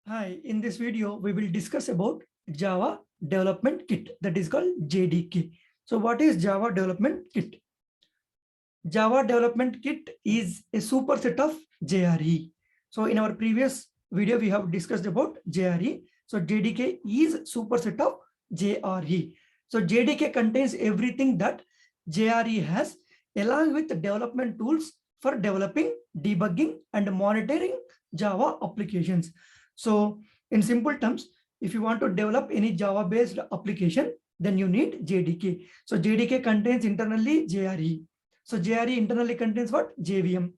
Hi, in this video, we will discuss about Java Development Kit, that is called JDK. So what is Java Development Kit? Java Development Kit is a superset of JRE. So in our previous video, we have discussed about JRE. So JDK is superset of JRE. So JDK contains everything that JRE has, along with development tools for developing, debugging, and monitoring Java applications. So in simple terms, if you want to develop any Java-based application, then you need JDK. So JDK contains internally JRE. So JRE internally contains what? JVM.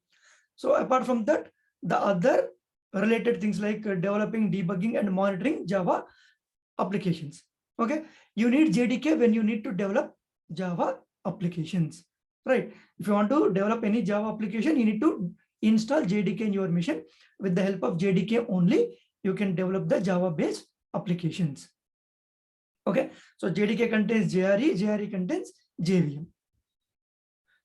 So apart from that, the other related things like developing, debugging, and monitoring Java applications. Okay, you need JDK when you need to develop Java applications, right? If you want to develop any Java application, you need to install JDK in your machine. With the help of JDK only, you can develop the Java-based applications. Okay, so JDK contains JRE, JRE contains JVM.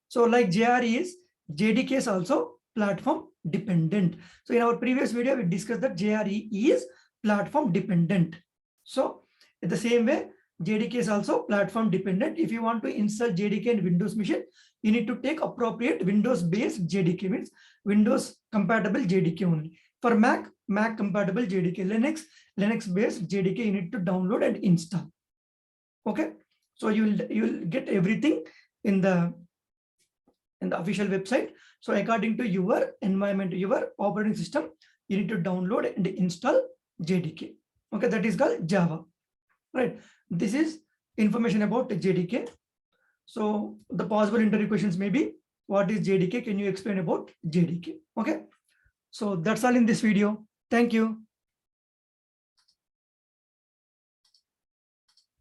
So like JRE is, JDK is also platform dependent. So in our previous video, we discussed that JRE is platform dependent. So in the same way, JDK is also platform dependent. If you want to install JDK in Windows machine, you need to take appropriate Windows based JDK, means Windows compatible JDK only. For Mac, Mac compatible JDK, Linux based JDK, you need to download and install. Okay, so you'll get everything in the official website. So according to your environment, your operating system, you need to download and install JDK. Okay, that is called Java, right? This is information about JDK. So the possible interview questions may be, what is JDK? Can you explain about JDK? Okay, so that's all in this video. Thank you.